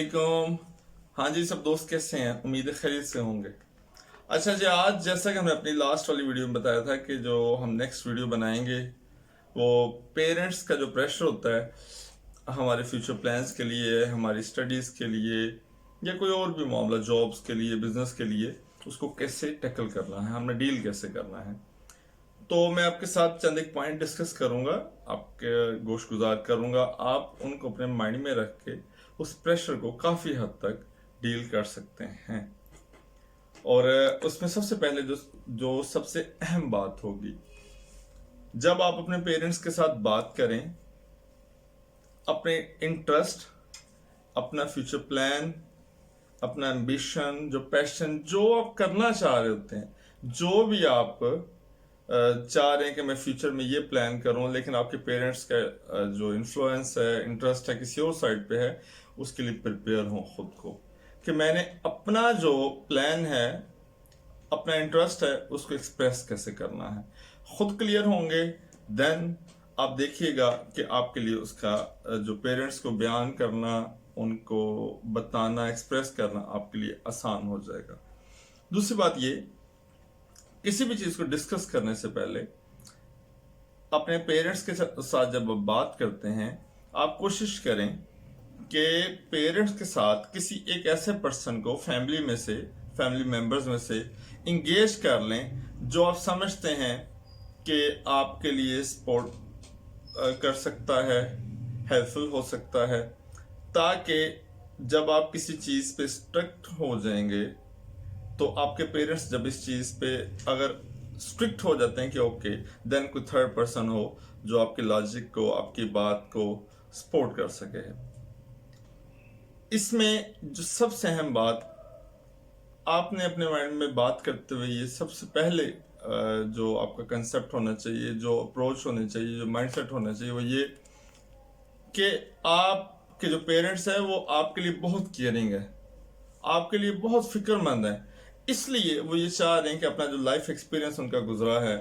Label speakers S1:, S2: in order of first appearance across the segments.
S1: वालेकुम। हाँ जी, सब दोस्त कैसे हैं? उम्मीद है खैरियत से होंगे। अच्छा जी, आज जैसा कि हमने अपनी लास्ट वाली वीडियो में बताया था कि जो हम नेक्स्ट वीडियो बनाएंगे वो पेरेंट्स का जो प्रेशर होता है हमारे फ्यूचर प्लान्स के लिए, हमारी स्टडीज़ के लिए या कोई और भी मामला, जॉब्स के लिए, बिजनेस के लिए, उसको कैसे टैकल करना है, हमने डील कैसे करना है। तो मैं आपके साथ चंद एक पॉइंट डिस्कस करूंगा, आपके गोश गुजार करूंगा। आप उनको अपने माइंड में रख के उस प्रेशर को काफ़ी हद तक डील कर सकते हैं। और उसमें सबसे पहले जो जो सबसे अहम बात होगी, जब आप अपने पेरेंट्स के साथ बात करें, अपने इंटरेस्ट, अपना फ्यूचर प्लान, अपना एम्बिशन, जो पैशन, जो आप करना चाह रहे होते हैं, जो भी आप चाह रहे हैं कि मैं फ्यूचर में ये प्लान करूं, लेकिन आपके पेरेंट्स का जो इन्फ्लुएंस है, इंटरेस्ट है किसी और साइड पे है, उसके लिए प्रिपेयर हों खुद को कि मैंने अपना जो प्लान है, अपना इंटरेस्ट है, उसको एक्सप्रेस कैसे करना है। खुद क्लियर होंगे, देन आप देखिएगा कि आपके लिए उसका जो पेरेंट्स को बयान करना, उनको बताना, एक्सप्रेस करना आपके लिए आसान हो जाएगा। दूसरी बात ये, किसी भी चीज को डिस्कस करने से पहले अपने पेरेंट्स के साथ जब आप बात करते हैं, आप कोशिश करें कि पेरेंट्स के साथ किसी एक ऐसे पर्सन को फैमिली मेंबर्स में से इंगेज कर लें जो आप समझते हैं कि आपके लिए सपोर्ट कर सकता है, हेल्पफुल हो सकता है, ताकि जब आप किसी चीज़ पे स्ट्रिक्ट हो जाएंगे तो आपके पेरेंट्स जब इस चीज़ पे अगर स्ट्रिक्ट हो जाते हैं कि ओके, देन कोई थर्ड पर्सन हो जो आपके लॉजिक को, आपकी बात को सपोर्ट कर सके। इसमें जो सबसे अहम बात आपने अपने माइंड में बात करते हुए, ये सबसे पहले जो आपका कंसेप्ट होना चाहिए, जो अप्रोच होनी चाहिए, जो माइंडसेट होना चाहिए, वो ये कि आपके जो पेरेंट्स हैं वो आपके लिए बहुत केयरिंग है, आपके लिए बहुत फिक्रमंद है। इसलिए वो ये चाह रहे हैं कि अपना जो लाइफ एक्सपीरियंस उनका गुजरा है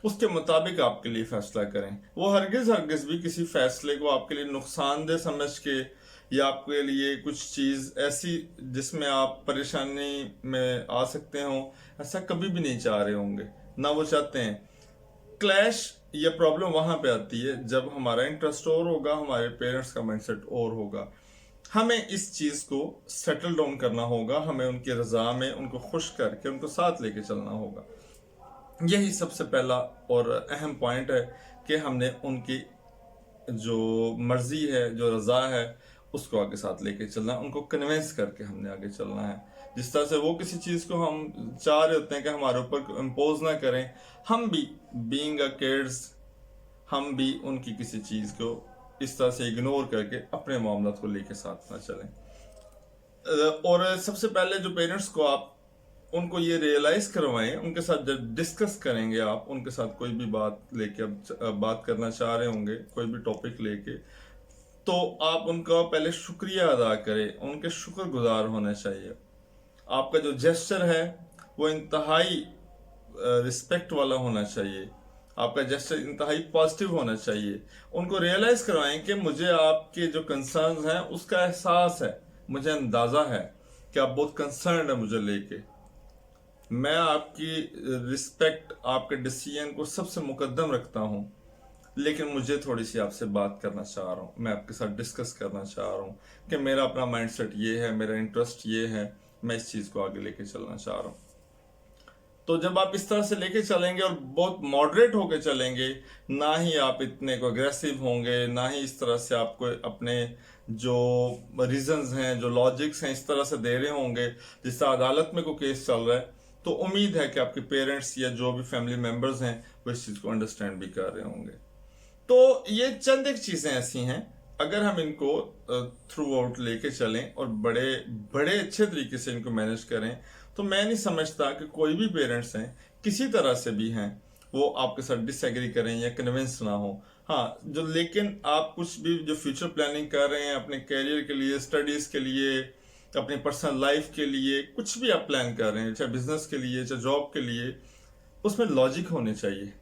S1: उसके मुताबिक आपके लिए फैसला करें। वो हरगिज भी किसी फैसले को आपके लिए नुकसानदेह समझ के या आपके लिए कुछ चीज़ ऐसी जिसमें आप परेशानी में आ सकते हो, ऐसा कभी भी नहीं चाह रहे होंगे, ना वो चाहते हैं। क्लैश या प्रॉब्लम वहां पे आती है जब हमारा इंटरेस्ट और होगा, हमारे पेरेंट्स का माइंडसेट और होगा। हमें इस चीज को सेटल डाउन करना होगा, हमें उनकी रजा में उनको खुश करके उनको साथ लेके चलना होगा। यही सबसे पहला और अहम पॉइंट है कि हमने उनकी जो मर्जी है, जो रजा है, उसको आगे साथ लेके चलना है, उनको कन्विंस करके हमने आगे चलना है। जिस तरह से वो किसी चीज़ को हम चाह रहे होते हैं कि हमारे ऊपर इम्पोज ना करें, हम भी बीइंग अ किड्स, हम भी उनकी किसी चीज़ को इस तरह से इग्नोर करके अपने मामला को लेके साथ ना चलें। और सबसे पहले जो पेरेंट्स को आप उनको ये रियलाइज करवाएं, उनके साथ जब डिस्कस करेंगे, आप उनके साथ कोई भी बात लेके अब बात करना चाह रहे होंगे, कोई भी टॉपिक लेके, तो आप उनका पहले शुक्रिया अदा करें, उनके शुक्रगुजार होना चाहिए। आपका जो जेस्चर है वो इंतहाई रिस्पेक्ट वाला होना चाहिए, आपका जेस्चर इंतहाई पॉजिटिव होना चाहिए। उनको रियलाइज करवाएं कि मुझे आपके जो कंसर्न्स हैं उसका एहसास है, मुझे अंदाजा है कि आप बहुत कंसर्न है मुझे लेके। मैं आपकी रिस्पेक्ट, आपके डिसीजन को सबसे मुकद्दम रखता हूँ, लेकिन मुझे थोड़ी सी आपसे बात करना चाह रहा हूँ, मैं आपके साथ डिस्कस करना चाह रहा हूँ कि मेरा अपना माइंडसेट ये है, मेरा इंटरेस्ट ये है, मैं इस चीज़ को आगे लेके चलना चाह रहा हूँ। तो जब आप इस तरह से लेके चलेंगे और बहुत मॉडरेट होके चलेंगे, ना ही आप इतने को अग्रेसिव होंगे, ना ही इस तरह से आपको अपने जो रीजंस हैं, जो लॉजिक्स हैं, इस तरह से दे रहे होंगे जिस तरह अदालत में कोई केस चल रहा है, तो उम्मीद है कि आपके पेरेंट्स या जो भी फैमिली मेंबर्स हैं वो इस चीज़ को अंडरस्टैंड भी कर रहे होंगे। तो ये चंद एक चीज़ें ऐसी हैं, अगर हम इनको थ्रू आउट लेके चलें और बड़े बड़े अच्छे तरीके से इनको मैनेज करें, तो मैं नहीं समझता कि कोई भी पेरेंट्स हैं, किसी तरह से भी हैं, वो आपके साथ डिसएग्री करें या कन्विंस ना हो। हाँ, जो लेकिन आप कुछ भी जो फ्यूचर प्लानिंग कर रहे हैं अपने कैरियर के लिए, स्टडीज़ के लिए, अपनी पर्सनल लाइफ के लिए, कुछ भी आप प्लान कर रहे हैं, चाहे बिजनेस के लिए, चाहे जॉब के लिए, उसमें लॉजिक होने चाहिए।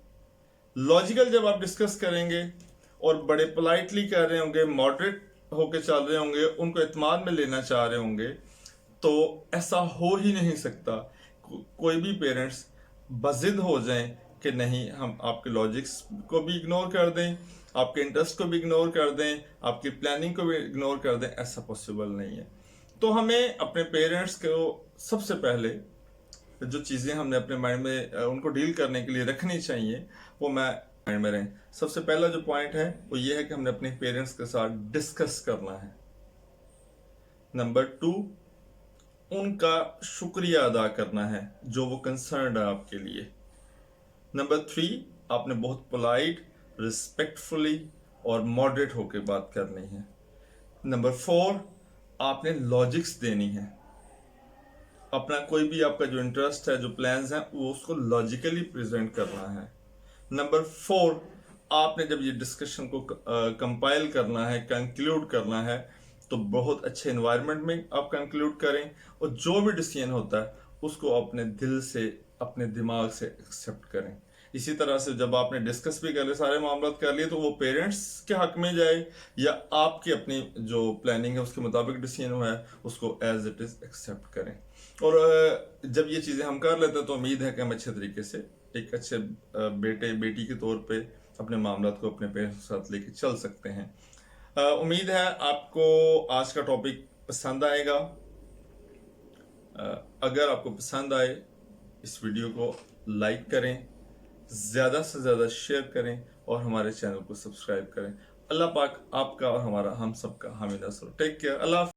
S1: लॉजिकल जब आप डिस्कस करेंगे और बड़े पोलाइटली कर रहे होंगे, मॉडरेट होके चल रहे होंगे, उनको एतमाद में लेना चाह रहे होंगे, तो ऐसा हो ही नहीं सकता। कोई भी पेरेंट्स बजिद हो जाएं कि नहीं, हम आपके लॉजिक्स को भी इग्नोर कर दें, आपके इंटरेस्ट को भी इग्नोर कर दें, आपकी प्लानिंग को भी इग्नोर कर दें, ऐसा पॉसिबल नहीं है। तो हमें अपने पेरेंट्स को सबसे पहले जो चीज़ें हमने अपने माइंड में उनको डील करने के लिए रखनी चाहिए, वो मैं माइंड में रहें। सबसे पहला जो पॉइंट है वो ये है कि हमने अपने पेरेंट्स के साथ डिस्कस करना है। नंबर 2, उनका शुक्रिया अदा करना है जो वो कंसर्न है आपके लिए। नंबर 3, आपने बहुत पोलाइट, रिस्पेक्टफुली और मॉडरेट होकर बात करनी है। नंबर 4, आपने लॉजिक्स देनी है। अपना कोई भी आपका जो इंटरेस्ट है, जो प्लान्स हैं, वो उसको लॉजिकली प्रेजेंट करना है। नंबर 4, आपने जब ये डिस्कशन को कंपाइल करना है, कंक्लूड करना है, तो बहुत अच्छे एनवायरनमेंट में आप कंक्लूड करें, और जो भी डिसीजन होता है उसको अपने दिल से, अपने दिमाग से एक्सेप्ट करें। इसी तरह से जब आपने डिस्कस भी कर लिए, सारे मामला कर लिए, तो वो पेरेंट्स के हक में जाए या आपकी अपनी जो प्लानिंग है उसके मुताबिक डिसीजन हुआ है, उसको एज इट इज एक्सेप्ट करें। और जब ये चीज़ें हम कर लेते हैं तो उम्मीद है कि हम अच्छे तरीके से एक अच्छे बेटे बेटी के तौर पे अपने मामला को अपने पेरेंट्स के साथ लेके चल सकते हैं। उम्मीद है आपको आज का टॉपिक पसंद आएगा। अगर आपको पसंद आए, इस वीडियो को लाइक करें, ज़्यादा से ज़्यादा शेयर करें और हमारे चैनल को सब्सक्राइब करें। अल्लाह पाक आपका और हमारा, हम सबका हामी नासर। Take care. अल्लाह।